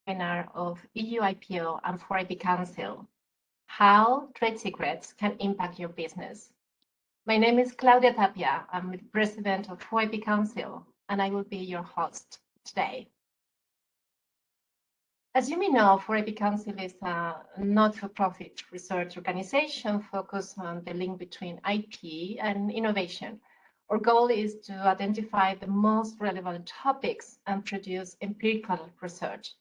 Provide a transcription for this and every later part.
Webinar of EUIPO and 4IP Council, How Trade Secrets Can Impact Your Business. My name is Claudia Tapia. I'm the president of 4IP Council, and I will be your host today. As you may know, 4IP Council is a not-for-profit research organization focused on the link between IP and innovation. Our goal is to identify the most relevant topics and produce empirical research.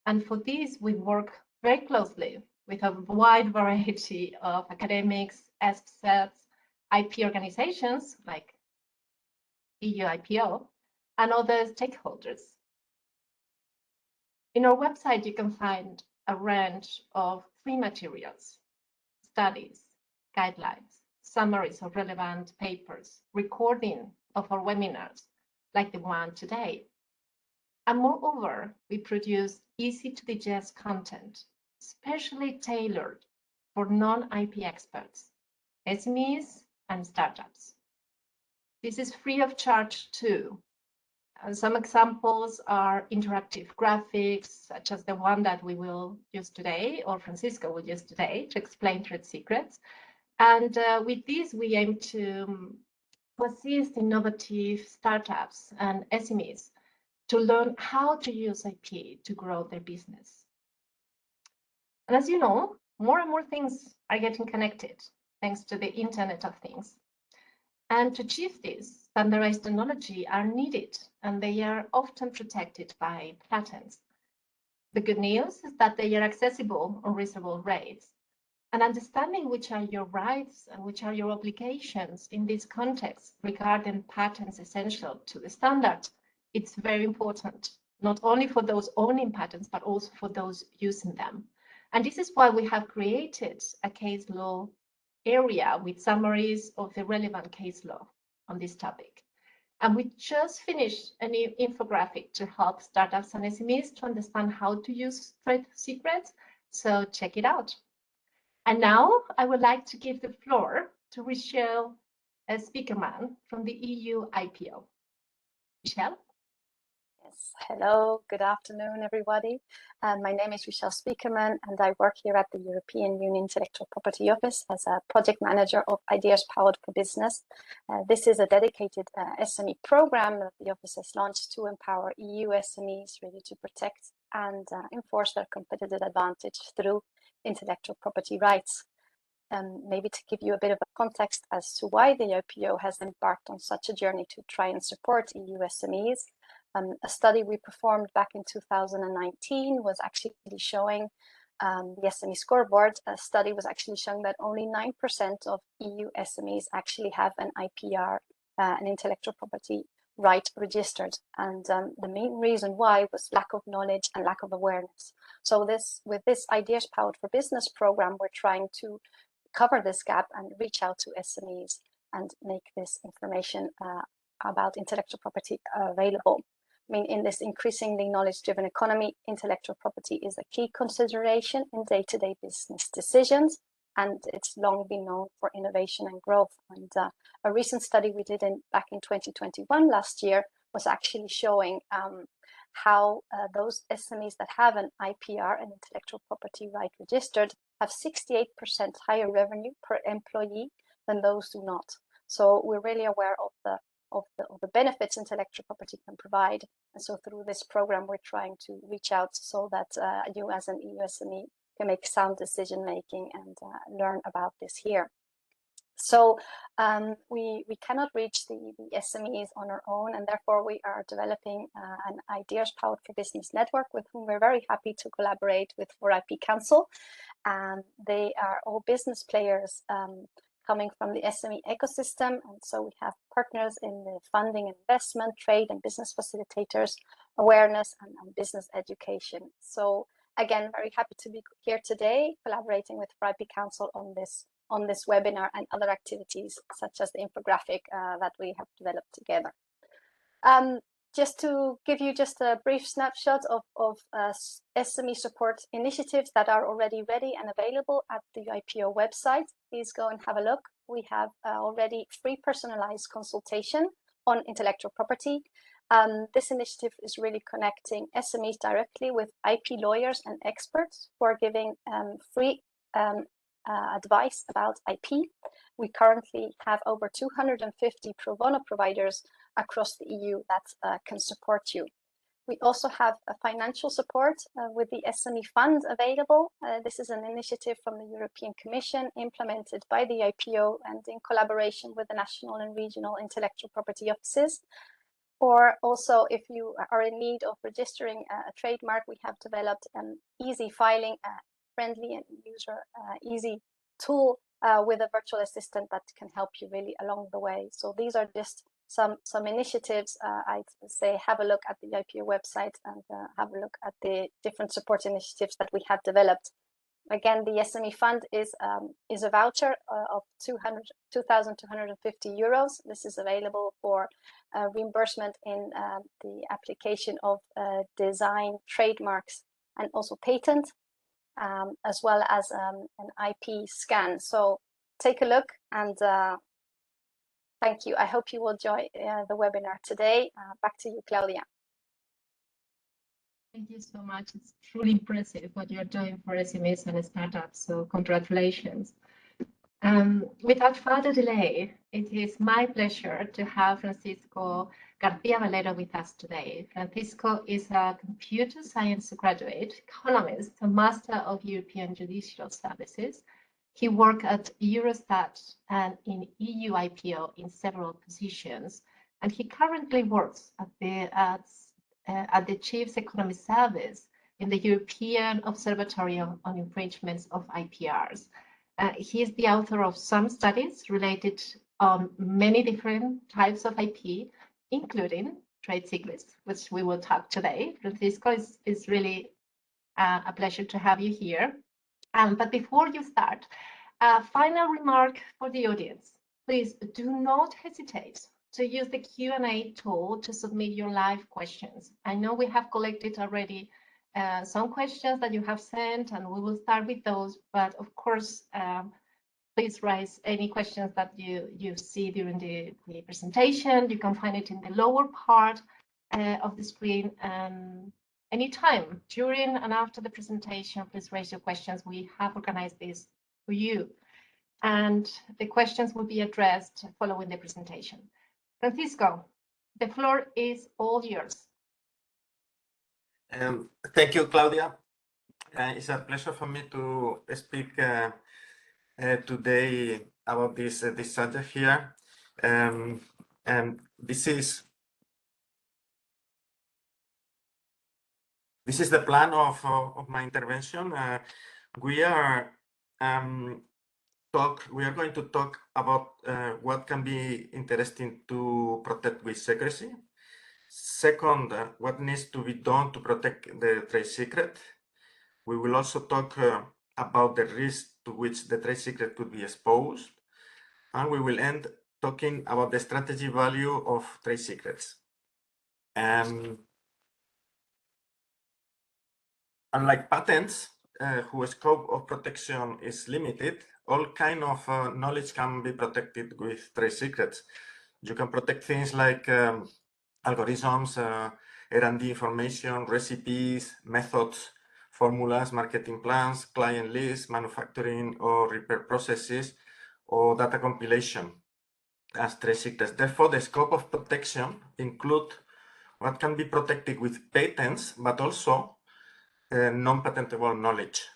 And for this, we work very closely with a wide variety of academics, experts, IP organizations like EUIPO, and other stakeholders. In our website, you can find a range of free materials, studies, guidelines, summaries of relevant papers, recording of our webinars, like the one today. And moreover, we produce easy-to-digest content, specially tailored for non-IP experts, SMEs, and startups. This is free of charge too. And some examples are interactive graphics, such as the one that we will use today, or Francisco will use today, to explain trade secrets. And with this, we aim to assist innovative startups and SMEs to learn how to use IP to grow their business. And as you know, more and more things are getting connected thanks to the Internet of Things. And to achieve this, standardized technology are needed, and they are often protected by patents. The good news is that they are accessible on reasonable rates. And understanding which are your rights and which are your obligations in this context regarding patents essential to the standard, it's very important, not only for those owning patents, but also for those using them. And this is why we have created a case law area with summaries of the relevant case law on this topic. And we just finished a new infographic to help startups and SMEs to understand how to use trade secrets. So check it out. And now I would like to give the floor to Richelle Speakerman from the EUIPO. Richelle? Yes, hello, good afternoon, everybody. My name is Richelle Speakerman, and I work here at the European Union Intellectual Property Office as a project manager of Ideas Powered for Business. This is a dedicated SME program that the office has launched to empower EU SMEs ready to protect and enforce their competitive advantage through intellectual property rights. Maybe to give you a bit of a context as to why the EUIPO has embarked on such a journey to try and support EU SMEs. A study we performed back in 2019 was actually showing the SME scoreboard. A study was actually showing that only 9% of EU SMEs actually have an IPR, an intellectual property right, registered. And the main reason why was lack of knowledge and lack of awareness. So with this Ideas Powered for Business program, we're trying to cover this gap and reach out to SMEs and make this information about intellectual property available. I mean, in this increasingly knowledge-driven economy, intellectual property is a key consideration in day-to-day business decisions, and it's long been known for innovation and growth. And a recent study we did back in 2021 last year was actually showing how those SMEs that have an IPR, an intellectual property right registered, have 68% higher revenue per employee than those do not. So we're really aware of the benefits intellectual property can provide. And so through this program, we're trying to reach out so that you as an EU SME can make sound decision making and learn about this here. So we cannot reach the SMEs on our own, and therefore we are developing an Ideas Powered for Business network with whom we're very happy to collaborate with 4IP Council. They are all business players coming from the SME ecosystem. And so we have partners in the funding and investment, trade and business facilitators, awareness and business education. So again, very happy to be here today, collaborating with 4IP Council on this webinar and other activities, such as the infographic that we have developed together. Just to give you just a brief snapshot of SME support initiatives that are already ready and available at the EUIPO website. Please go and have a look. We have already free personalized consultation on intellectual property. This initiative is really connecting SMEs directly with IP lawyers and experts who are giving free advice about IP. We currently have over 250 pro bono providers across the EU that can support you. We also have a financial support with the SME Fund available. This is an initiative from the European Commission implemented by the EUIPO and in collaboration with the national and regional intellectual property offices. Or also, if you are in need of registering a trademark, we have developed an easy filing, friendly and user easy tool with a virtual assistant that can help you really along the way. So these are just some initiatives. I'd say have a look at the EUIPO website and have a look at the different support initiatives that we have developed. Again, the SME Fund is a voucher of 2,250 euros. This is available for reimbursement in the application of design, trademarks, and also patent, as well as an IP scan. So take a look and thank you. I hope you will enjoy the webinar today. Back to you, Claudia. Thank you so much. It's truly impressive what you're doing for SMEs and startups, so congratulations. Without further delay, it is my pleasure to have Francisco Garcia-Valero with us today. Francisco is a computer science graduate, economist, a master of European Judicial Services. He worked at Eurostat and in EUIPO in several positions, and he currently works at the Chief Economists Service in the European Observatory on Infringements of IPRs. He is the author of some studies related on many different types of IP, including trade secrets, which we will talk today. Francisco, is really a pleasure to have you here. But before you start, a final remark for the audience. Please do not hesitate to use the Q&A tool to submit your live questions. I know we have collected already some questions that you have sent, and we will start with those, but of course, please raise any questions that you see during the presentation. You can find it in the lower part of the screen. Anytime during and after the presentation, please raise your questions. We have organized this for you, and the questions will be addressed following the presentation. Francisco, the floor is all yours. Thank you, Claudia. It's a pleasure for me to speak today about this subject here. And this is the plan of my intervention. We are going to talk about what can be interesting to protect with secrecy. Second, what needs to be done to protect the trade secret. We will also talk about the risk to which the trade secret could be exposed. And we will end talking about the strategic value of trade secrets. Unlike patents, whose scope of protection is limited, all kind of knowledge can be protected with trade secrets. You can protect things like algorithms, R&D information, recipes, methods, formulas, marketing plans, client lists, manufacturing or repair processes, or data compilation as trade secrets. Therefore, the scope of protection includes what can be protected with patents, but also non-patentable knowledge.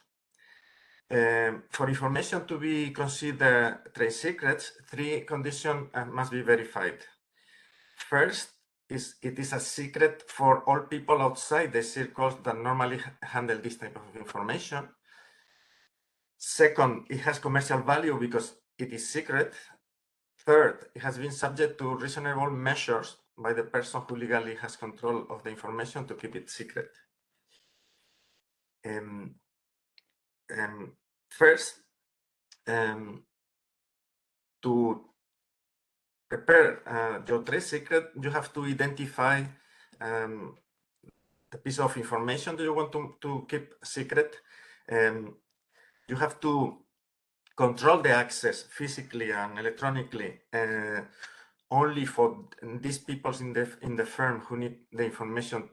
For information to be considered trade secrets, 3 conditions must be verified. First, it is a secret for all people outside the circles that normally handle this type of information. Second, it has commercial value because it is secret. Third, it has been subject to reasonable measures by the person who legally has control of the information to keep it secret. First, to prepare your trade secret, you have to identify the piece of information that you want to keep secret. You have to control the access physically and electronically only for these people in the firm who need the information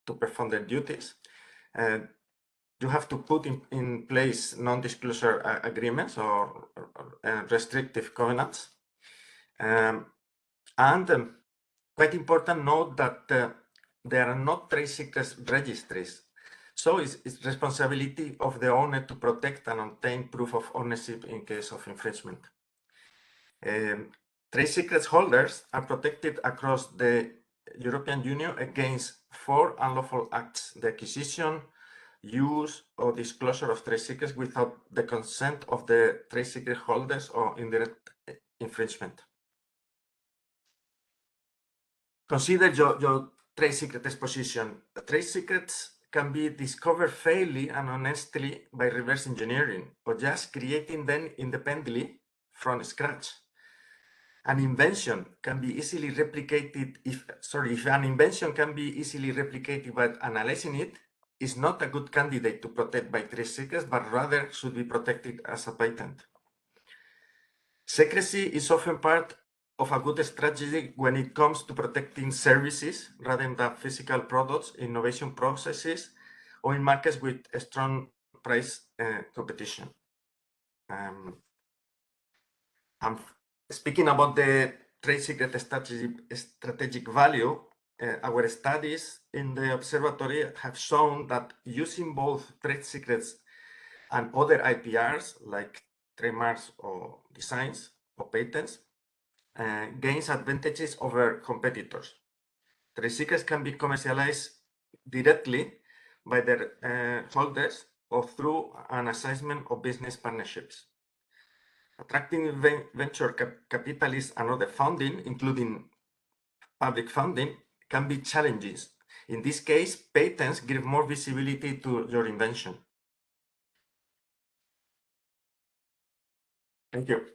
to perform their duties. You have to put in place non-disclosure agreements or restrictive covenants. Quite important note that there are not trade secrets registries. So it's responsibility of the owner to protect and obtain proof of ownership in case of infringement. Trade secrets holders are protected across the European Union against 4 unlawful acts: the acquisition, use, or disclosure of trade secrets without the consent of the trade secret holders or indirect infringement. Consider your trade secret exposition. Trade secrets can be discovered fairly and honestly by reverse engineering or just creating them independently from scratch. An invention can be easily replicated if an invention can be easily replicated by analyzing it, is not a good candidate to protect by trade secrets, but rather should be protected as a patent. Secrecy is often part of a good strategy when it comes to protecting services rather than physical products, innovation processes, or in markets with a strong price competition. Speaking about the trade secret strategic value, our studies in the observatory have shown that using both trade secrets and other IPRs like trademarks or designs or patents gains advantages over competitors. Trade secrets can be commercialized directly by their holders or through an assessment of business partnerships. Attracting venture capitalists and other funding, including public funding, can be challenging. In this case, patents give more visibility to your invention. Thank you.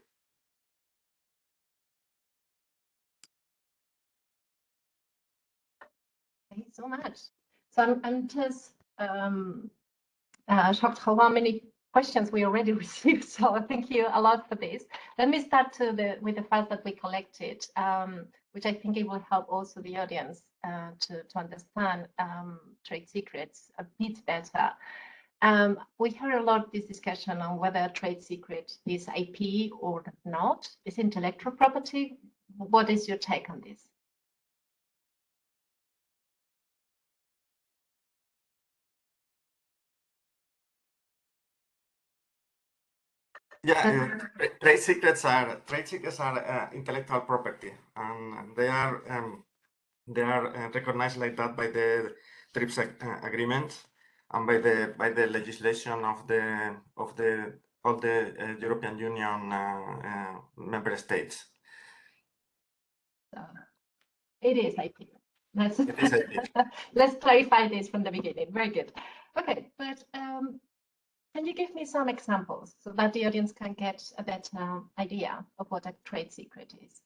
Thank you so much. So I'm just shocked how many questions we already received. So thank you a lot for this. Let me start with the files that we collected, which I think it will help also the audience to understand trade secrets a bit better. We heard a lot of this discussion on whether a trade secret is IP or not. Is intellectual property? What is your take on this? Yeah, trade secrets are intellectual property, and they are recognized like that by the TRIPS agreement and by the legislation of the European Union member states. It is IP. It is IP. Let's clarify this from the beginning. Very good. Okay, but can you give me some examples so that the audience can get a better idea of what a trade secret is?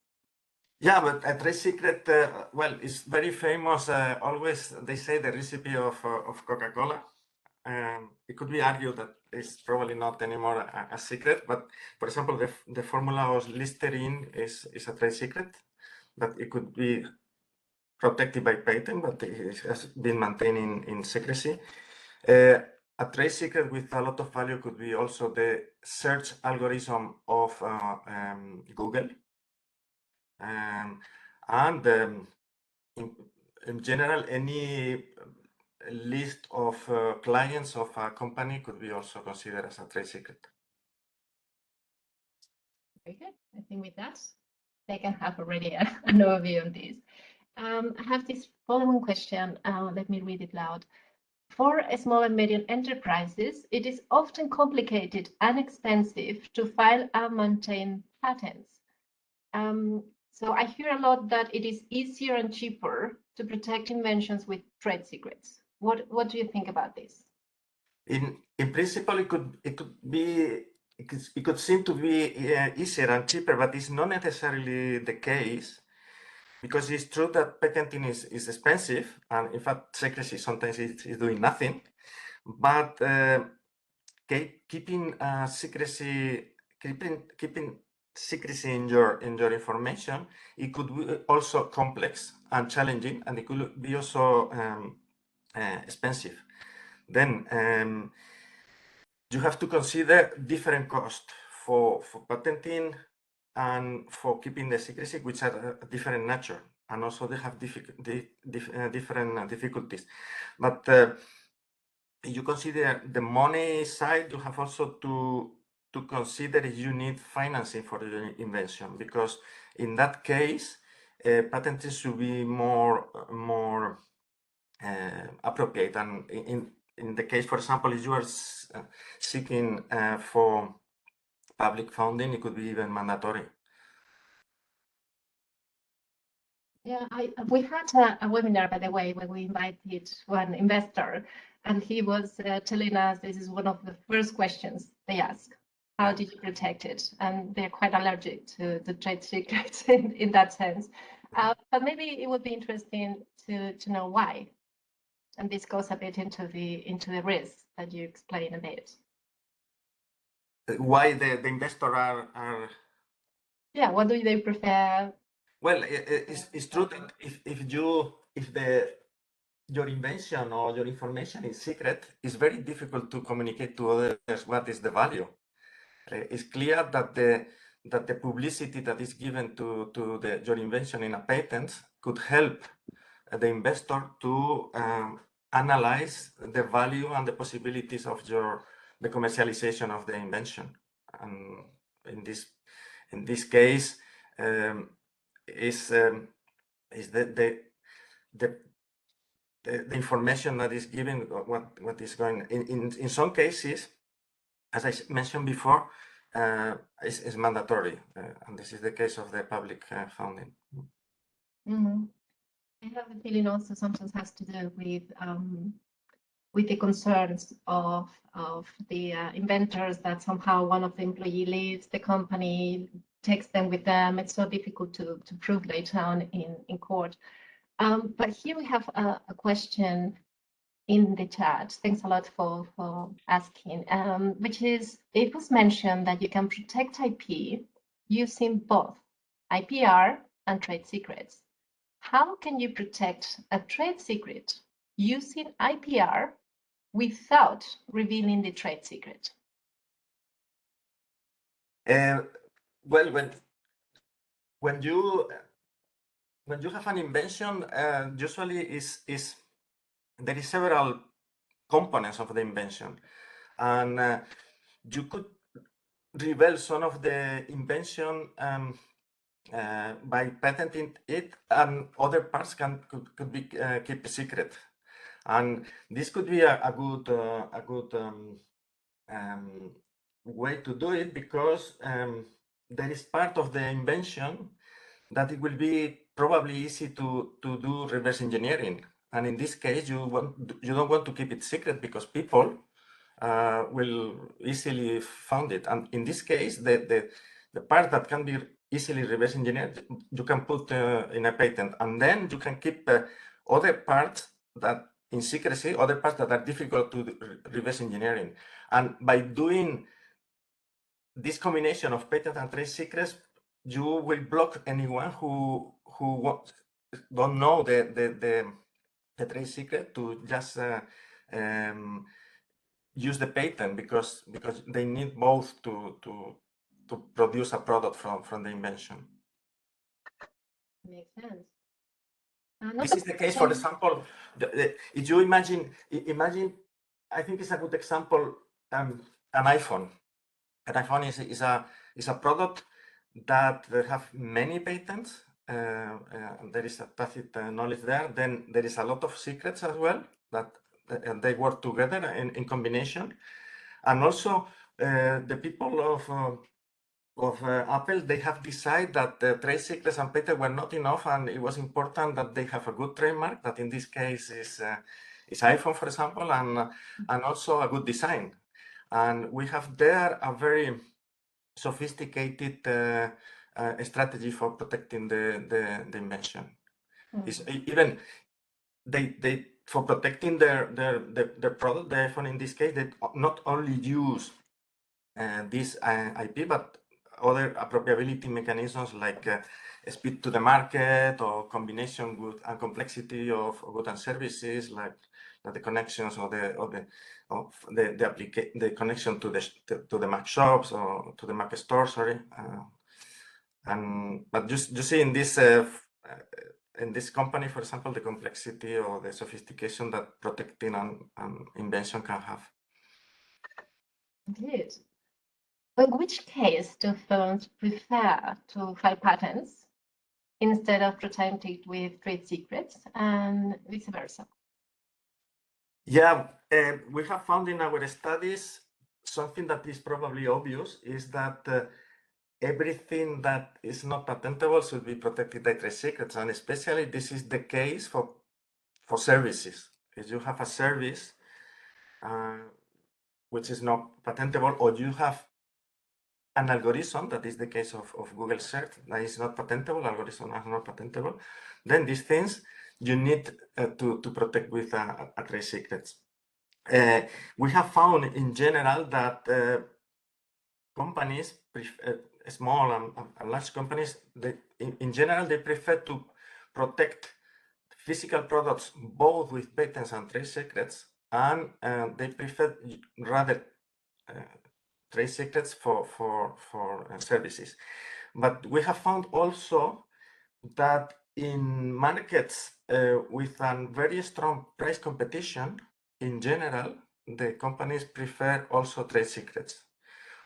Yeah, but a trade secret, well, it's very famous. Always they say the recipe of Coca-Cola. It could be argued that it's probably not anymore a secret, but for example, the formula of Listerine is a trade secret, but it could be protected by patent, but it has been maintained in secrecy. A trade secret with a lot of value could be also the search algorithm of Google. In general, any list of clients of a company could be also considered as a trade secret. Very good. I think with that, they can have already an overview on this. I have this following question. Let me read it loud. For small and medium enterprises, it is often complicated and expensive to file and maintain patents. So I hear a lot that it is easier and cheaper to protect inventions with trade secrets. What do you think about this? In principle, it could seem to be easier and cheaper, but it's not necessarily the case, because it's true that patenting is expensive, and in fact, secrecy sometimes is doing nothing. But keeping secrecy, keeping secrecy in your information, it could be also complex and challenging, and it could be also expensive. Then you have to consider different costs for patenting and for keeping the secrecy, which are different nature, and also they have different difficulties. But you consider the money side, you have also to consider if you need financing for your invention, because in that case, patents should be more appropriate. And in the case, for example, if you are seeking for public funding, it could be even mandatory. Yeah, we had a webinar, by the way, where we invited one investor, and he was telling us this is one of the first questions they ask. How do you protect it? And they're quite allergic to the trade secrets in that sense. But maybe it would be interesting to know why. And this goes a bit into the risks that you explain a bit. Why the investor are Yeah, what do they prefer? Well, it's true that if your invention or your information is secret, it's very difficult to communicate to others what is the value. It's clear that the publicity that is given to your invention in a patent could help the investor to analyze the value and the possibilities of the commercialization of the invention. And in this case, is the information that is given, what is going in some cases, as I mentioned before, is mandatory, and this is the case of the public funding. Mm-hmm. I have the feeling also sometimes has to do with the concerns of the inventors, that somehow one of the employees leaves the company, takes them with them. It's so difficult to prove later on in court. But here we have a question in the chat. Thanks a lot for asking, which is, it was mentioned that you can protect IP using both IPR and trade secrets. How can you protect a trade secret using IPR without revealing the trade secret? Well, when you have an invention, usually there is several components of the invention, and you could reveal some of the invention by patenting it, and other parts could be kept secret. And this could be a good way to do it, because there is part of the invention that it will be probably easy to do reverse engineering. And in this case, you don't want to keep it secret, because people will easily find it. And in this case, the part that can be easily reverse engineered, you can put in a patent, and then you can keep other parts that in secrecy, other parts that are difficult to reverse engineering. And by doing this combination of patent and trade secrets, you will block anyone who don't know the trade secret to just use the patent, because they need both to produce a product from the invention. Makes sense. This is the case, for example, if you imagine, I think it's a good example, an iPhone. An iPhone is a product that have many patents. There is a tacit knowledge there. Then there is a lot of secrets as well that they work together in combination. And also the people of Apple, they have decided that the trade secrets and patents were not enough, and it was important that they have a good trademark, that in this case is iPhone, for example, and also a good design. And we have there a very sophisticated strategy for protecting the invention. It's even they for protecting their product, the iPhone in this case, they not only use this IP, but other appropriability mechanisms like speed to the market or combination good and complexity of goods and services, like the connections or the connection to the Mac shops or to the Mac store. Sorry, but you see in this company, for example, the complexity or the sophistication that protecting an invention can have. Indeed. In which case do firms prefer to file patents instead of protecting it with trade secrets, and vice versa? Yeah, we have found in our studies something that is probably obvious is that everything that is not patentable should be protected by trade secrets, and especially this is the case for services. If you have a service which is not patentable, or you have an algorithm, that is the case of Google search, that is not patentable, algorithm are not patentable, then these things you need to protect with a trade secrets. We have found in general that companies, small and large companies, in general, they prefer to protect physical products both with patents and trade secrets, and they prefer rather trade secrets for services. But we have found also that in markets with a very strong price competition, in general, the companies prefer also trade secrets.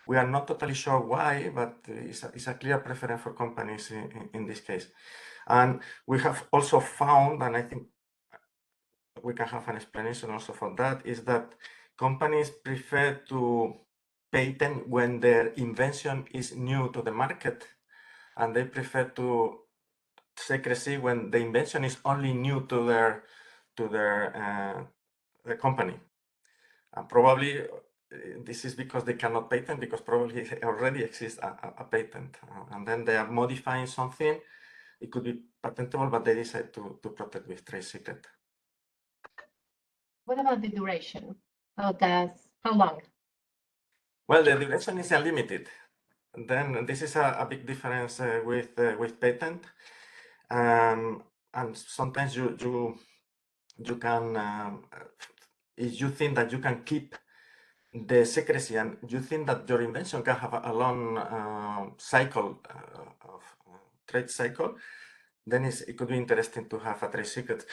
We are not totally sure why, but it's a clear preference for companies in this case. And we have also found, and I think we can have an explanation also for that, is that companies prefer to patent when their invention is new to the market, and they prefer to secrecy when the invention is only new to their company. And probably this is because they cannot patent, because probably already exists a patent, and then they are modifying something. It could be patentable, but they decide to protect with trade secret. What about the duration? How long? Well, the duration is unlimited. Then this is a big difference with patent, and sometimes you can if you think that you can keep the secrecy and you think that your invention can have a long cycle of trade cycle, then it could be interesting to have a trade secret.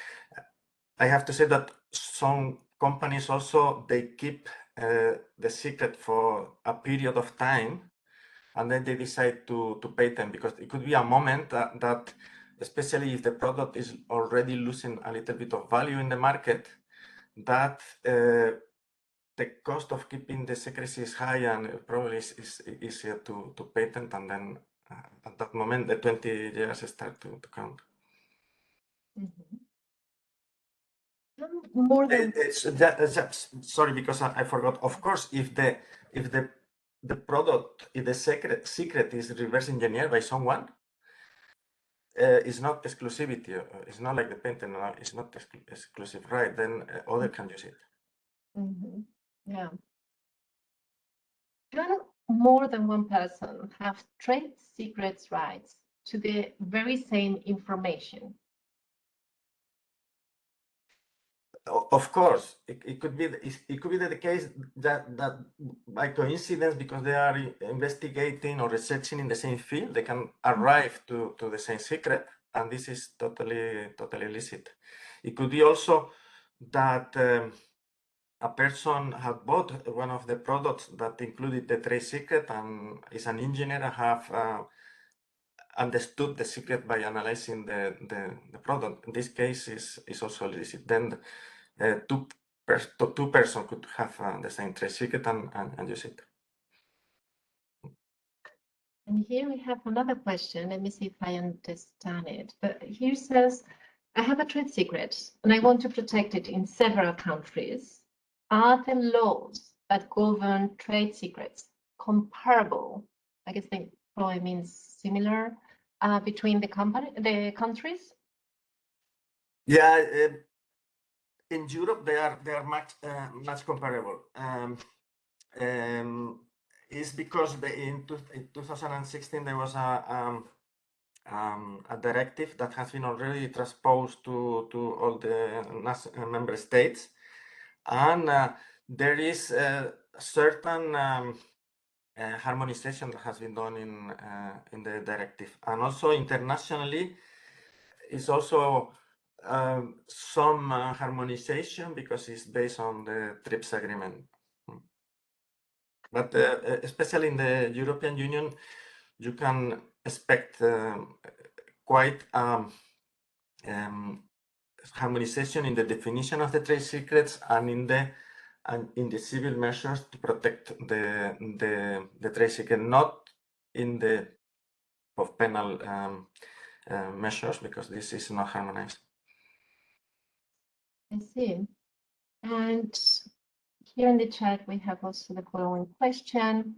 I have to say that some companies also, they keep the secret for a period of time, and then they decide to patent, because it could be a moment that especially if the product is already losing a little bit of value in the market, that the cost of keeping the secrecy is high, and probably is easier to patent, and then at that moment the 20 years start to count. Mm-hmm. More than Sorry, because I forgot. Of course, if the product, if the secret is reverse engineered by someone, it's not exclusivity. It's not like the patent. It's not exclusive, right? Then other can use it. Mm-hmm. Yeah. Can more than one person have trade secrets rights to the very same information? Of course, it could be the case that by coincidence, because they are investigating or researching in the same field, they can arrive to the same secret, and this is totally illicit. It could be also that a person had bought one of the products that included the trade secret and is an engineer and have understood the secret by analyzing the product. In this case, is also illicit. Then two persons could have the same trade secret and use it. And here we have another question. Let me see if I understand it. But here says, I have a trade secret and I want to protect it in several countries. Are the laws that govern trade secrets comparable? I guess they probably means similar between the countries. Yeah, in Europe they are much comparable. is because in 2016 there was a directive that has been already transposed to all the member states, and there is a certain harmonization that has been done in the directive, and also internationally is also some harmonization because it's based on the TRIPS agreement. But especially in the European Union, you can expect quite harmonization in the definition of the trade secrets and in the civil measures to protect the trade secret, not in the of penal measures, because this is not harmonized. I see. And here in the chat, we have also the following question.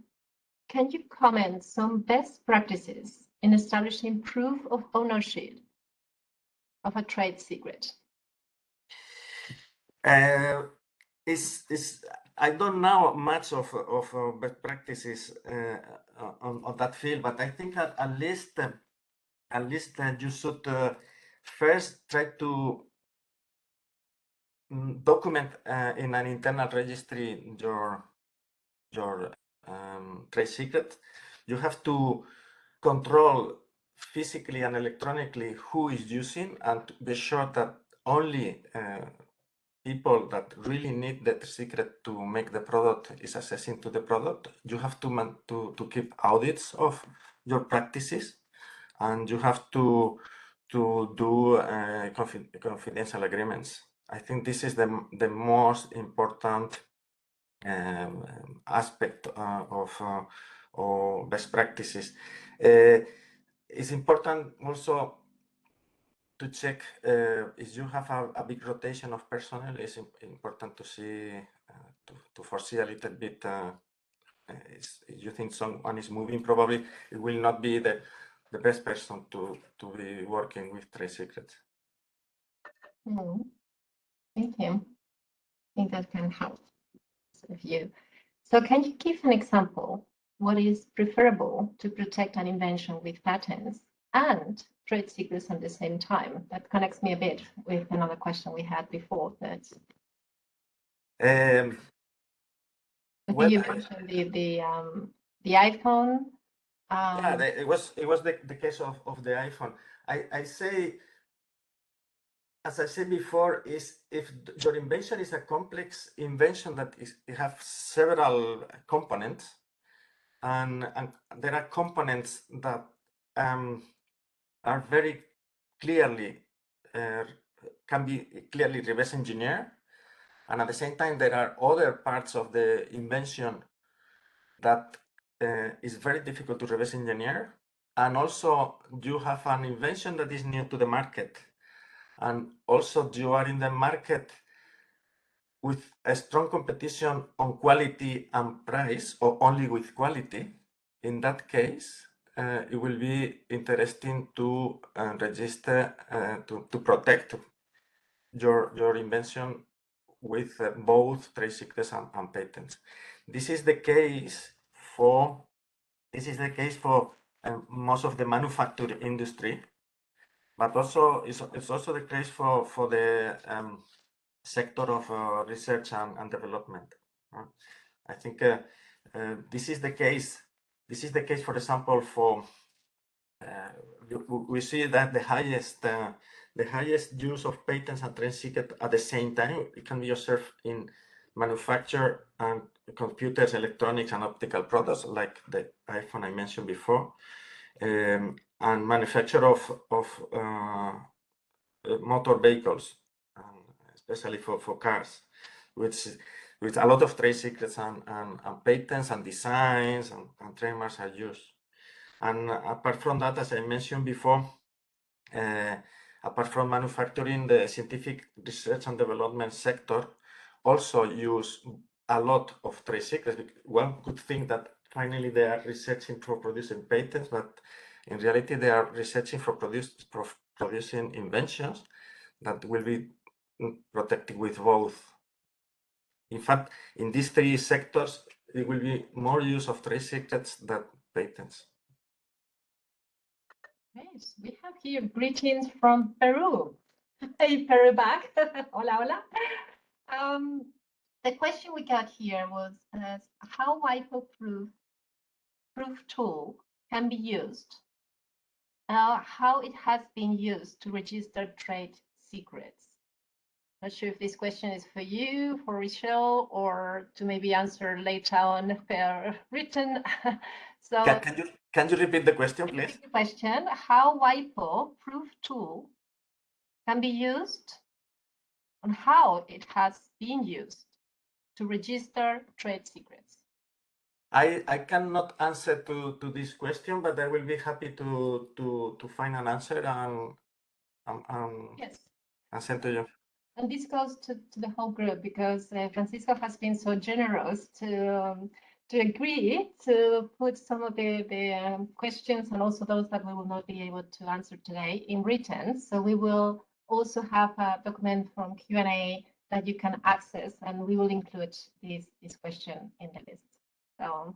Can you comment some best practices in establishing proof of ownership of a trade secret? I don't know much of best practices on that field, but I think at least you should first try to document in an internal registry your trade secret. You have to control physically and electronically who is using, and to be sure that only people that really need that secret to make the product is accessing to the product. You have to keep audits of your practices, and you have to do confidential agreements. I think this is the most important aspect of best practices. It's important also to check if you have a big rotation of personnel. It's important to see to foresee a little bit. If you think someone is moving, probably it will not be the best person to be working with trade secrets. Thank you. I think that can help you. So can you give an example? What is preferable to protect an invention with patents and trade secrets at the same time? That connects me a bit with another question we had before. That well, you mentioned the iPhone. Yeah, it was the case of the iPhone. I say, as I said before, is if your invention is a complex invention that it have several components, and there are components that are very clearly can be clearly reverse engineered, and at the same time there are other parts of the invention that is very difficult to reverse engineer, and also you have an invention that is new to the market, and also you are in the market with a strong competition on quality and price, or only with quality. In that case, it will be interesting to register to protect your invention with both trade secrets and patents. This is the case for most of the manufacturing industry, but also it's also the case for the sector of research and development. I think this is the case. This is the case, for example, for we see that the highest use of patents and trade secrets at the same time, it can be observed in manufacture and computers, electronics, and optical products like the iPhone I mentioned before, and manufacture of motor vehicles, especially for cars, with a lot of trade secrets and patents and designs and trademarks are used. And apart from that, as I mentioned before, apart from manufacturing, the scientific research and development sector also use a lot of trade secrets. One could think that finally they are researching for producing patents, but in reality they are researching for producing inventions that will be protected with both. In fact, in these three sectors, it will be more use of trade secrets than patents. Yes, we have here greetings from Peru. Hey, Peru back. Hola, hola. The question we got here was how EUIPO proof tool can be used, how it has been used to register trade secrets. Not sure if this question is for you, for Rochelle, or to maybe answer later on per written. So can you repeat the question, please? The question: how EUIPO proof tool can be used, and how it has been used to register trade secrets. I cannot answer to this question, but I will be happy to find an answer and yes, and send to you. And this goes to the whole group, because Francisco has been so generous to agree to put some of the questions, and also those that we will not be able to answer today, in written. So we will also have a document from Q&A that you can access, and we will include this question in the list. So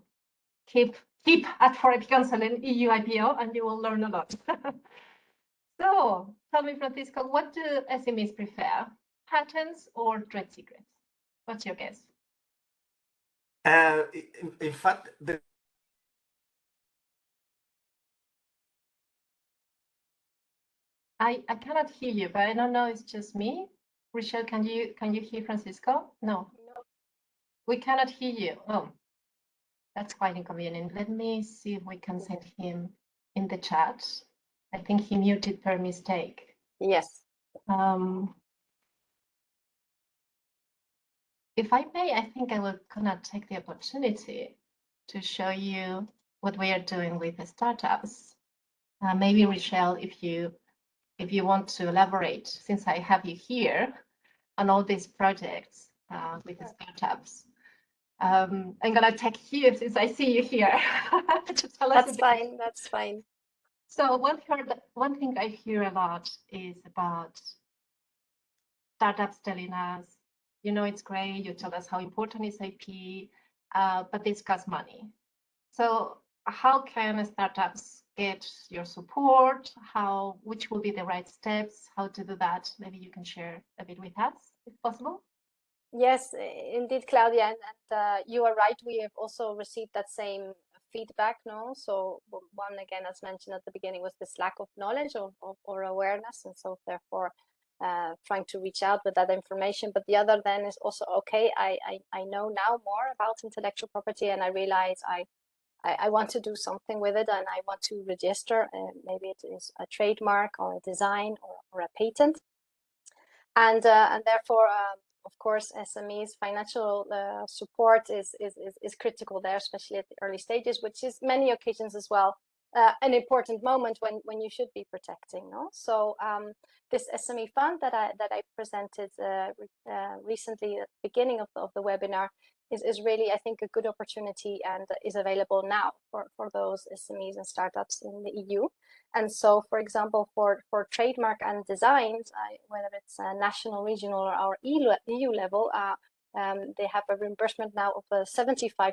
keep at Forex Council and EUIPO, and you will learn a lot. So tell me, Francisco, what do SMEs prefer? Patents or trade secrets? What's your guess? In fact, I cannot hear you, but I don't know, it's just me. Rochelle, can you hear Francisco? No. We cannot hear you. Oh, that's quite inconvenient. Let me see if we can send him in the chat. I think he muted per mistake. Yes. If I may, I think I will gonna take the opportunity to show you what we are doing with the startups. Maybe Rochelle, if you want to elaborate, since I have you here on all these projects with the startups. I'm gonna take you since I see you here. To tell us. That's fine. That's fine. So one thing I hear a lot is about startups telling us, you know, it's great, you tell us how important is IP, but this costs money. So how can startups get your support? Which will be the right steps? How to do that? Maybe you can share a bit with us, if possible. Yes, indeed, Claudia, and you are right. We have also received that same feedback, no? So one, again, as mentioned at the beginning, was this lack of knowledge or awareness, and so therefore trying to reach out with that information. But the other then is also, okay, I know now more about intellectual property, and I realize I want to do something with it, and I want to register, maybe it is a trademark or a design or a patent. And therefore, of course, SMEs financial support is critical there, especially at the early stages, which is many occasions as well an important moment when you should be protecting. No, so this SME fund that I presented recently at the beginning of the webinar is really, I think, a good opportunity, and is available now for those SMEs and startups in the EU. And so, for example, for trademark and designs, whether it's national, regional, or EU level, they have a reimbursement now of 75%.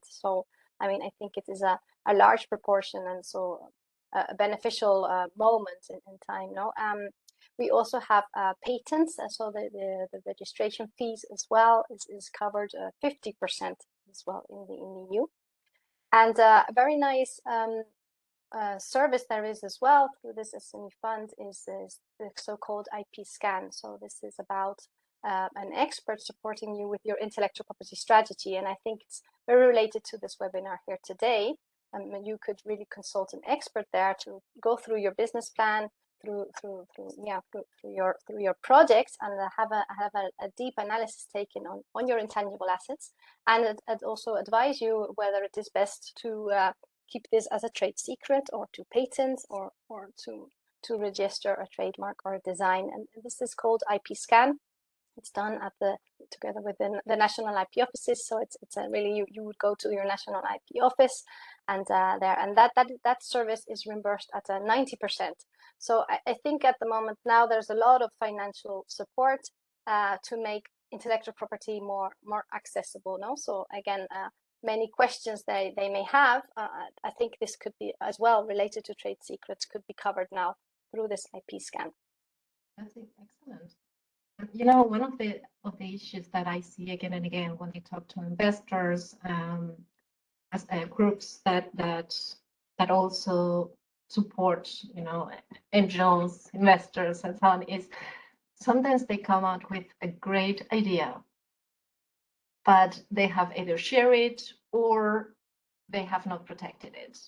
So, I mean, I think it is a large proportion, and so a beneficial moment in time. No, we also have patents, so the registration fees as well is covered 50% as well in the EU, and a very nice service there is as well through this SME fund is the so-called IP scan. So this is about an expert supporting you with your intellectual property strategy, and I think it's very related to this webinar here today. You could really consult an expert there to go through your business plan, through your projects, and have a deep analysis taken on your intangible assets, and also advise you whether it is best to keep this as a trade secret, or to patent, or to register a trademark or a design. And this is called IP scan. It's done together with the national IP offices. So it's really you would go to your national IP office, and that service is reimbursed at 90%. So I think at the moment now there's a lot of financial support to make intellectual property more accessible. No, so again, many questions they may have, I think this could be as well related to trade secrets could be covered now through this IP scan. That's excellent. You know, one of the issues that I see again and again when I talk to investors, as groups that also support, you know, angels, investors, and so on, is sometimes they come out with a great idea, but they have either shared it or they have not protected it,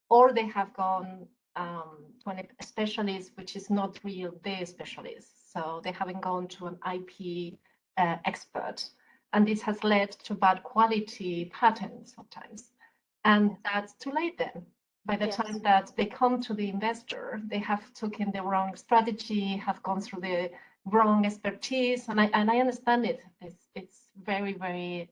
or they have gone to a specialist which is not real their specialist. So they haven't gone to an IP expert, and this has led to bad quality patents sometimes. And that's too late then. By the time that they come to the investor, they have taken the wrong strategy, have gone through the wrong expertise, and I understand it. It's very, very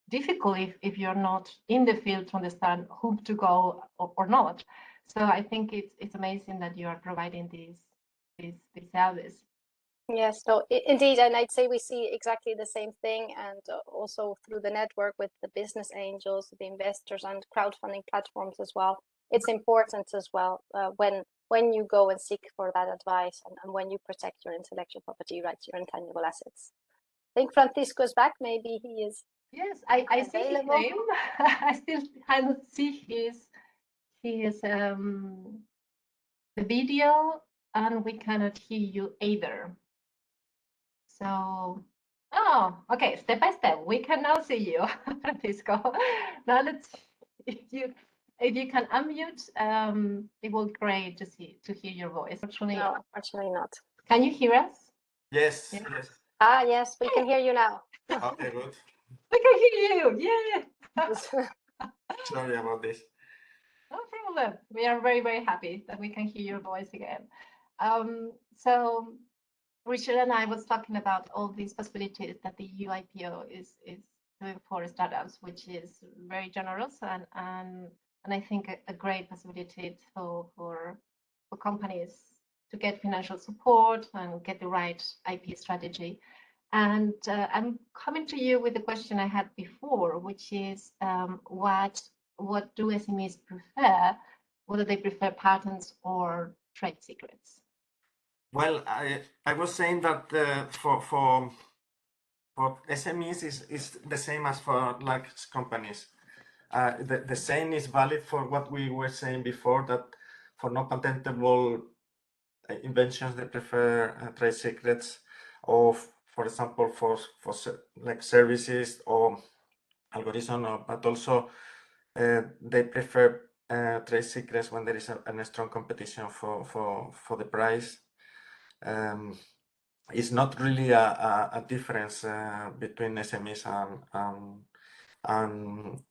difficult if you're not in the field to understand who to go or not. So I think it's amazing that you are providing this service. Yes, so indeed, and I'd say we see exactly the same thing, and also through the network with the business angels, the investors, and crowdfunding platforms as well. It's important as well when you go and seek for that advice, and when you protect your intellectual property rights, your intangible assets. I think Francisco is back. Maybe he is. Yes, I see his name. I still see his the video, and we cannot hear you either. So, oh, okay, step by step, we can now see you, Francisco. Now let's, if you can unmute, it will be great to hear your voice. No, actually not. Can you hear us? Yes, yeah. Yes. Ah, yes, we can hear you now. Okay, good. We can hear you, yeah. Sorry about this. No problem. We are very, very happy that we can hear your voice again. So Richard and I was talking about all these possibilities that the EUIPO is doing for startups, which is very generous and I think a great possibility for companies to get financial support and get the right IP strategy. And I'm coming to you with the question I had before, which is what do SMEs prefer? Whether they prefer patents or trade secrets? Well, I was saying that for SMEs is the same as for large companies. The same is valid for what we were saying before, that for non-patentable inventions they prefer trade secrets, or for example for like services or algorithm, but also they prefer trade secrets when there is a strong competition for the price. It's not really a difference between SMEs and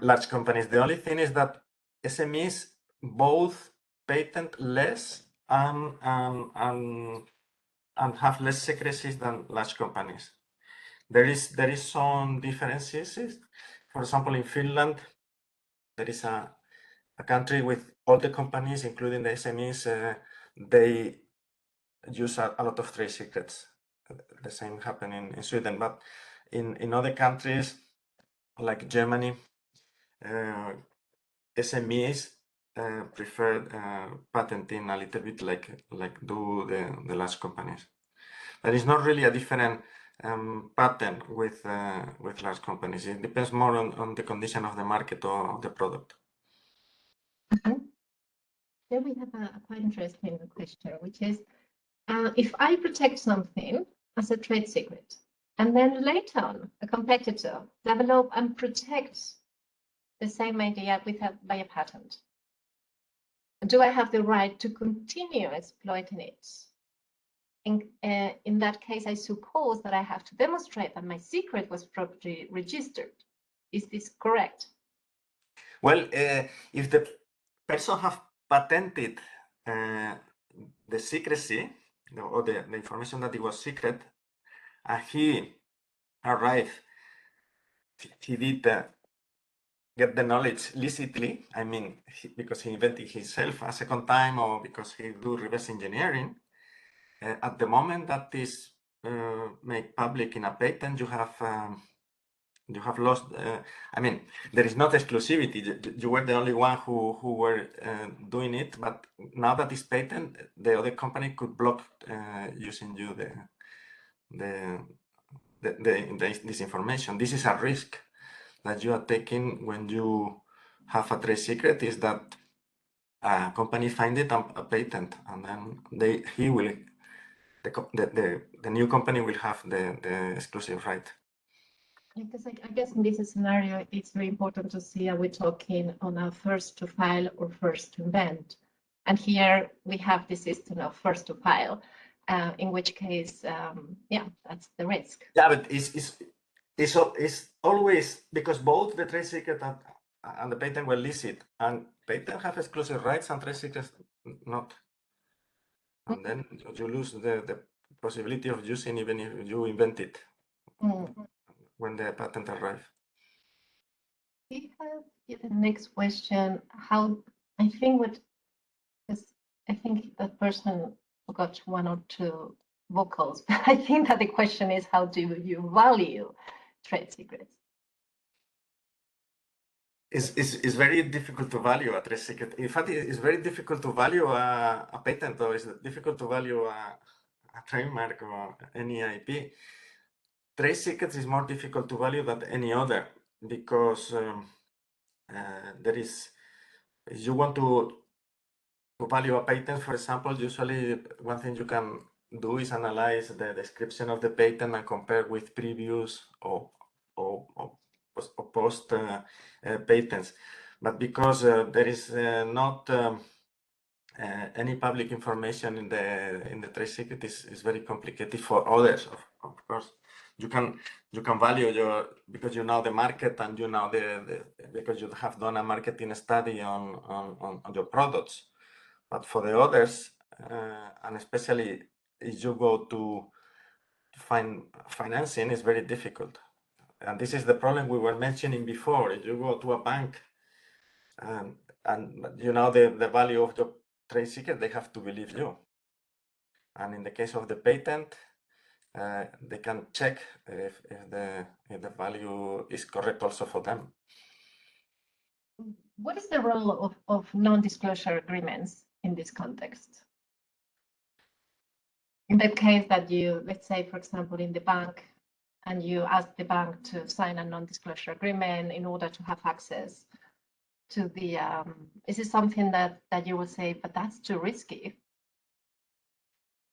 large companies. The only thing is that SMEs both patent less and have less secrecies than large companies. There is some differences. For example, in Finland, there is a country with all the companies, including the SMEs, they use a lot of trade secrets. The same happened in Sweden, but in other countries like Germany, SMEs prefer patenting a little bit like do the large companies. There is not really a different pattern with large companies. It depends more on the condition of the market or the product. Then we have a quite interesting question, which is, if I protect something as a trade secret, and then later on a competitor develop and protect the same idea by a patent, do I have the right to continue exploiting it? In that case, I suppose that I have to demonstrate that my secret was properly registered. Is this correct? Well, if the person have patented the secrecy or the information that it was secret, he arrived, he did get the knowledge licitly. I mean, because he invented himself a second time, or because he do reverse engineering. At the moment that is made public in a patent, you have you have lost. I mean, there is not exclusivity. You were the only one who were doing it, but now that it's patent, the other company could block using you this information. This is a risk that you are taking when you have a trade secret. Is that a company find it a patent, and then the new company will have the exclusive right. Because I guess in this scenario, it's very important to see, are we talking on a first to file or first to invent? And here we have the system of first to file, in which case, yeah, that's the risk. Yeah, but it's always, because both the trade secret and the patent were listed, and patent have exclusive rights and trade secrets not. And then you lose the possibility of using even if you invent it when the patent arrives. We have the next question. How I think that person forgot one or two vocals, but I think that the question is, how do you value trade secrets? It's very difficult to value a trade secret. In fact, it's very difficult to value a patent, or it's difficult to value a trademark or any IP. Trade secrets is more difficult to value than any other, because there is, if you want to value a patent, for example, usually one thing you can do is analyze the description of the patent and compare with previous or post patents. But because there is not any public information in the trade secret, is very complicated for others. Of course, you can value because you know the market, and you know because you have done a marketing study on your products. But for the others, and especially if you go to find financing, it's very difficult. And this is the problem we were mentioning before. If you go to a bank and you know the value of your trade secret, they have to believe you. And in the case of the patent, they can check if the value is correct also for them. What is the role of non-disclosure agreements in this context? In the case that you, let's say, for example, in the bank, and you ask the bank to sign a non-disclosure agreement in order to have access to the, is it something that you would say, but that's too risky?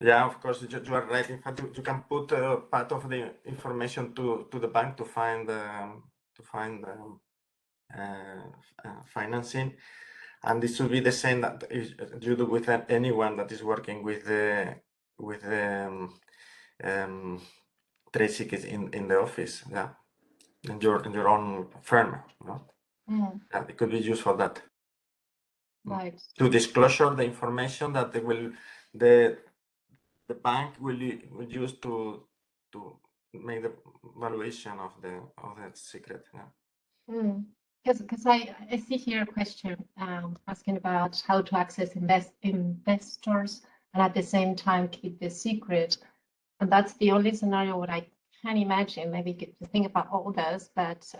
Yeah, of course, you are right. In fact, you can put part of the information to the bank to find financing, and this should be the same that you do with anyone that is working with the trade secrets in the office, yeah, in your own firm, no? Yeah, it could be used for that. Right. To disclosure the information that the bank will use to make the valuation of the secret. Yeah. Because I see here a question asking about how to access investors and at the same time keep the secret, and that's the only scenario what I can imagine. Maybe get to think about all this, but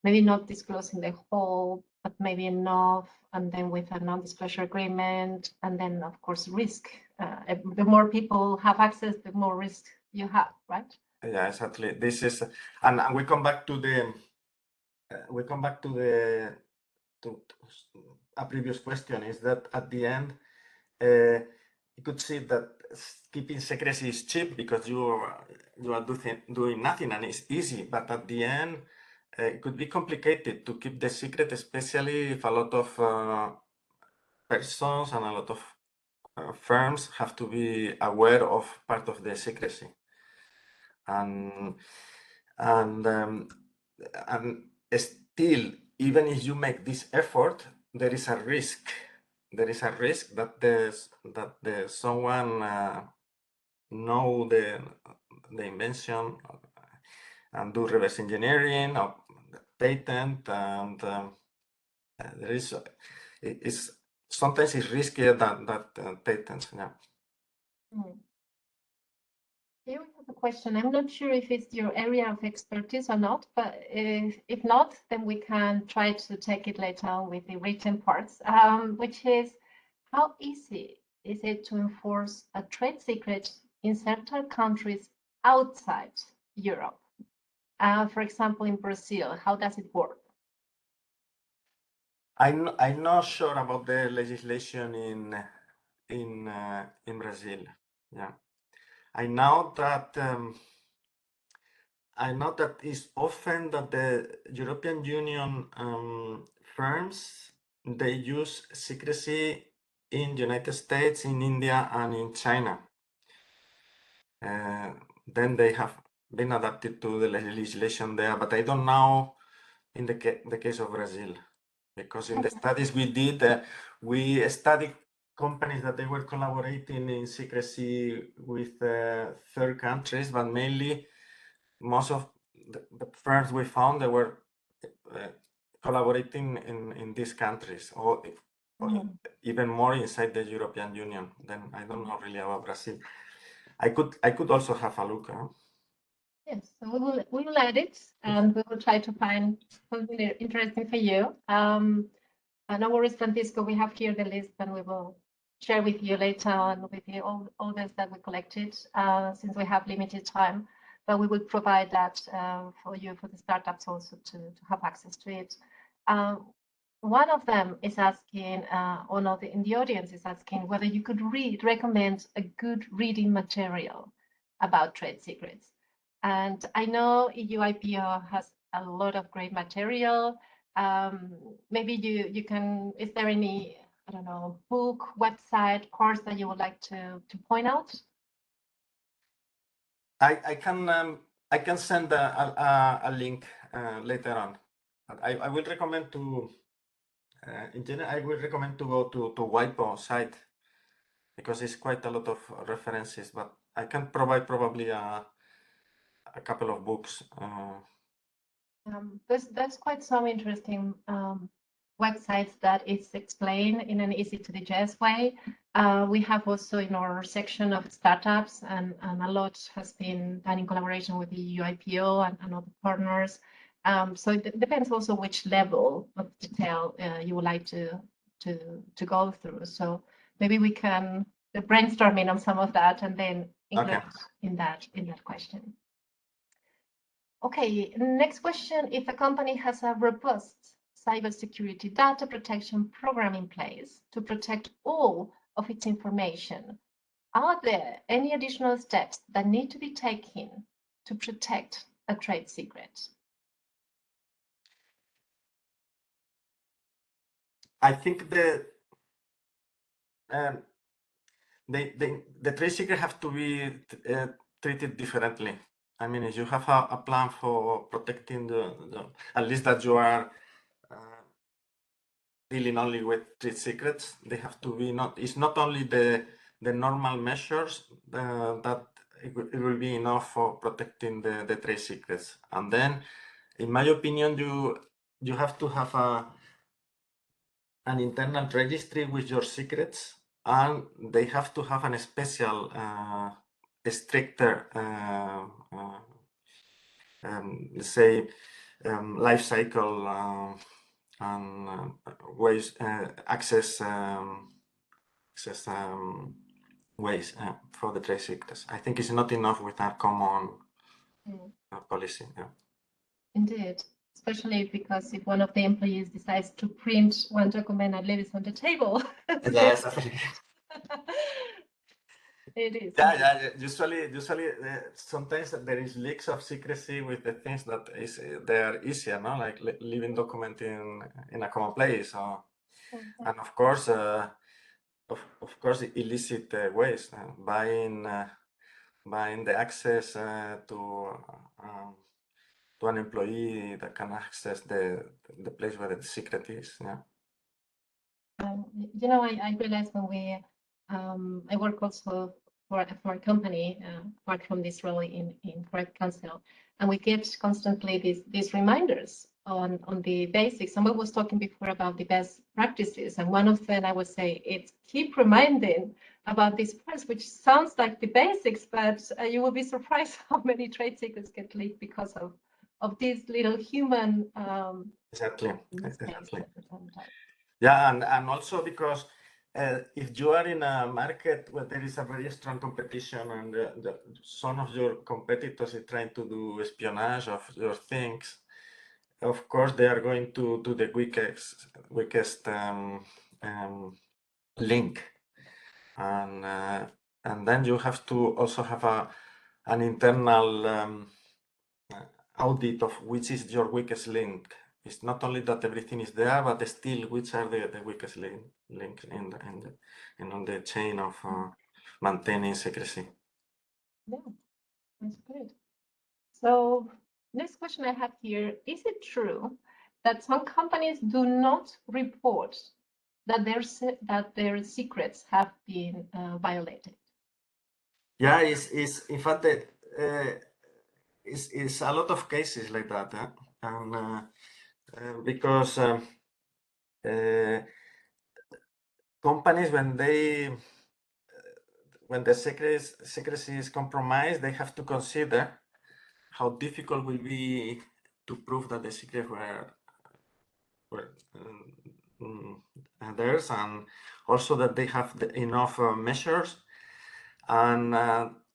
maybe not disclosing the whole, but maybe enough, and then with a non-disclosure agreement, and then of course risk. The more people have access, the more risk you have, right? Yeah, exactly. This is, and we come back to the to a previous question, is that at the end you could see that keeping secrecy is cheap because you are doing nothing and it's easy, but at the end it could be complicated to keep the secret, especially if a lot of persons and a lot of firms have to be aware of part of the secrecy, and still, even if you make this effort, there is a risk. There is a risk that someone know the invention and do reverse engineering of the patent, and there is sometimes it's riskier than patents. Yeah. Here we have a question. I'm not sure if it's your area of expertise or not, but if not, then we can try to take it later on with the written parts, which is how easy is it to enforce a trade secret in certain countries outside Europe? For example, in Brazil, how does it work? I'm not sure about the legislation in Brazil. Yeah, I know that it's often that the European Union firms, they use secrecy in United States, in India, and in China. Then they have been adapted to the legislation there, but I don't know in the case of Brazil, because in the studies we did, we studied companies that they were collaborating in secrecy with third countries, but mainly most of the firms we found, they were collaborating in these countries, or even more inside the European Union. Then I don't know really about Brazil. I could also have a look. Yes, so we will add it, and we will try to find something interesting for you. No worries, Francisco. We have here the list, and we will share with you later on with you all this that we collected, since we have limited time. But we will provide that for you, for the startups also to have access to it. One of them is asking, one of in the audience is asking whether you could recommend a good reading material about trade secrets. And I know EUIPO has a lot of great material. Maybe you can, is there any, I don't know, book, website, course that you would like to point out? I can send a link later on. I will recommend to, in general, I will recommend to go to EUIPO site, because it's quite a lot of references, but I can provide probably a couple of books. There's quite some interesting websites that is explained in an easy to digest way. We have also in our section of startups, and a lot has been done in collaboration with the EUIPO and other partners. So it depends also which level of detail you would like to go through. So maybe we can brainstorming on some of that and then include in that question. Okay, next question. If a company has a robust cybersecurity data protection program in place to protect all of its information, are there any additional steps that need to be taken to protect a trade secret? I think the trade secret have to be treated differently. I mean, if you have a plan for protecting at least that you are dealing only with trade secrets, they have to be it's not only the normal measures that it will be enough for protecting the trade secrets. And then, in my opinion, you have to have an internal registry with your secrets, and they have to have a special stricter let's say life cycle and ways access ways for the trade secrets. I think it's not enough with our common policy. Yeah. Indeed, especially because if one of the employees decides to print one document and leave it on the table. Yes. It is. Yeah. Usually, sometimes there is leaks of secrecy with the things that they are easier, no? Like leaving document in a common place, and of course, illicit ways, buying the access to an employee that can access the place where the secret is. Yeah. You know, I realized when we I work also for a company apart from this role in Correct Council, and we get constantly these reminders on the basics. Someone was talking before about the best practices, and one of them I would say it's keep reminding about these points, which sounds like the basics, but you will be surprised how many trade secrets get leaked because of these little human Exactly. mistakes. Yeah, and also because if you are in a market where there is a very strong competition and some of your competitors are trying to do espionage of your things, of course they are going to do the weakest link, and then you have to also have an internal audit of which is your weakest link. It's not only that everything is there, but still which are the weakest links in the chain of maintaining secrecy. Yeah, that's good. So next question I have here, is it true that some companies do not report that their secrets have been violated? Yeah, it's in fact it's a lot of cases like that, and because companies when the secrecy is compromised, they have to consider how difficult will be to prove that the secrets were theirs, and also that they have enough measures, and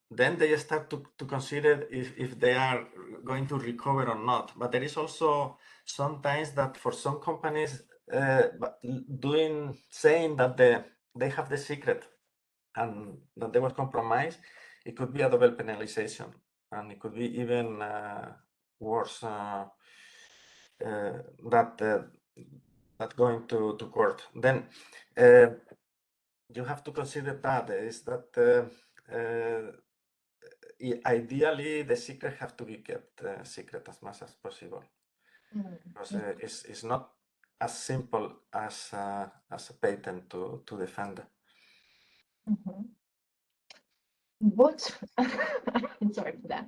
then they start to consider if they are going to recover or not. But there is also sometimes that for some companies saying that they have the secret and that they were compromised, it could be a double penalization, and it could be even worse that going to court. Then you have to consider that is that ideally the secret have to be kept secret as much as possible, because it's not as simple as a patent to defend. What? I'm sorry for that.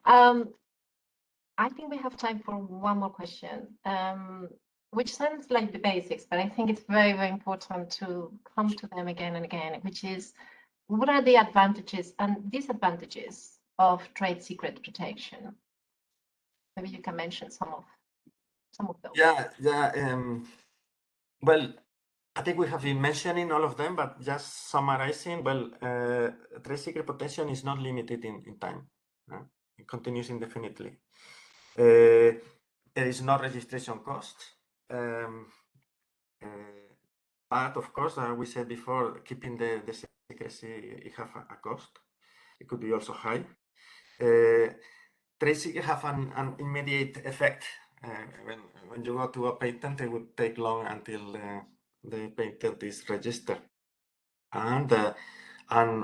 I think we have time for one more question, which sounds like the basics, but I think it's very, very important to come to them again and again, which is, what are the advantages and disadvantages of trade secret protection? Maybe you can mention some of those. Yeah. Well, I think we have been mentioning all of them, but just summarizing, well, trade secret protection is not limited in time. It continues indefinitely. There is no registration cost. But of course, we said before, keeping the secrecy, it have a cost. It could be also high. Trade secret have an immediate effect. When you go to a patent, it would take long until the patent is registered. And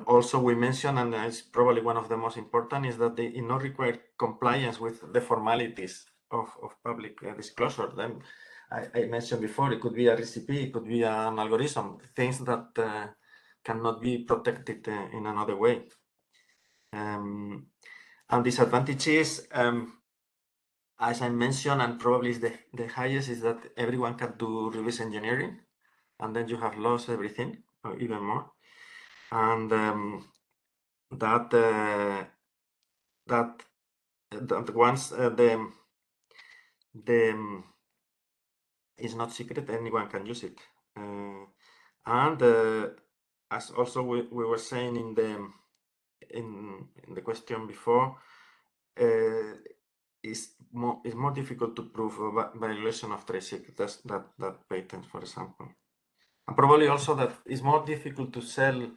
also we mentioned, and it's probably one of the most important, is that they not require compliance with the formalities of public disclosure. Then I mentioned before, it could be a recipe, it could be an algorithm, things that cannot be protected in another way. And disadvantages, as I mentioned, and probably is the highest, is that everyone can do reverse engineering, and then you have lost everything, or even more. And that once the is not secret, anyone can use it. And as also we were saying in the question before, it's more difficult to prove a violation of trade secrets that patent, for example. And probably also that it's more difficult to sell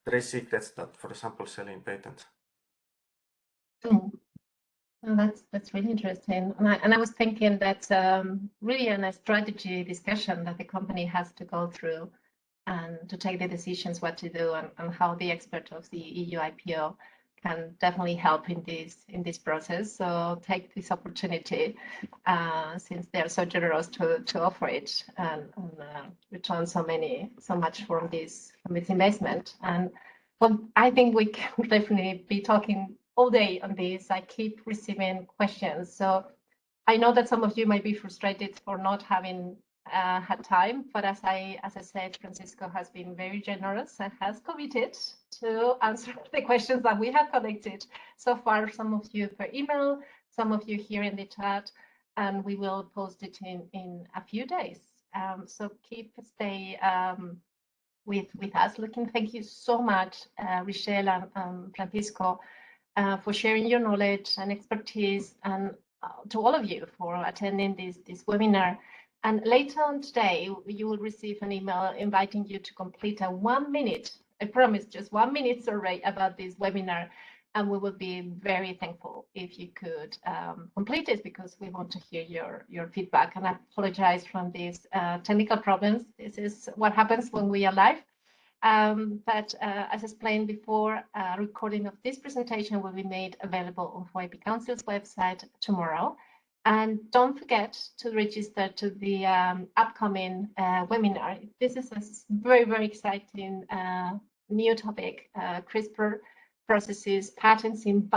trade secrets that, for example, selling patents. Oh, that's really interesting. And I was thinking that really a strategy discussion that the company has to go through and to take the decisions what to do, and how the expert of the EUIPO can definitely help in this process. So take this opportunity, since they are so generous to offer it and return so much from this investment. And well, I think we can definitely be talking all day on this. I keep receiving questions, so I know that some of you might be frustrated for not having had time, but as I said, Francisco has been very generous and has committed to answer the questions that we have collected so far, some of you per email, some of you here in the chat, and we will post it in a few days. So stay with us. Thank you so much, Richelle and Francisco, for sharing your knowledge and expertise, and to all of you for attending this webinar. And later on today, you will receive an email inviting you to complete a 1 minute, I promise, just 1 minute survey about this webinar. And we will be very thankful if you could complete it, because we want to hear your feedback. And I apologize from these technical problems. This is what happens when we are live. But as explained before, a recording of this presentation will be made available on EUIPO Council's website tomorrow. And don't forget to register to the upcoming webinar. This is a very, very exciting new topic, CRISPR processes, patents in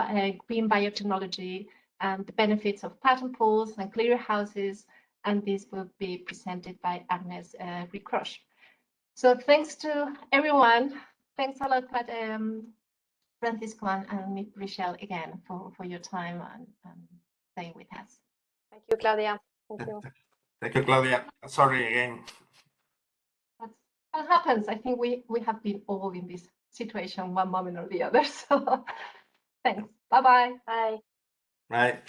green biotechnology, and the benefits of patent pools and clearinghouses. And this will be presented by Agnes Ricroche. So thanks to everyone. Thanks a lot, Francisco and Richelle, again for your time and staying with us. Thank you, Claudia. Thank you. Thank you, Claudia. Sorry again. That happens. I think we have been all in this situation one moment or the other. So thanks. Bye-bye. Bye. Bye.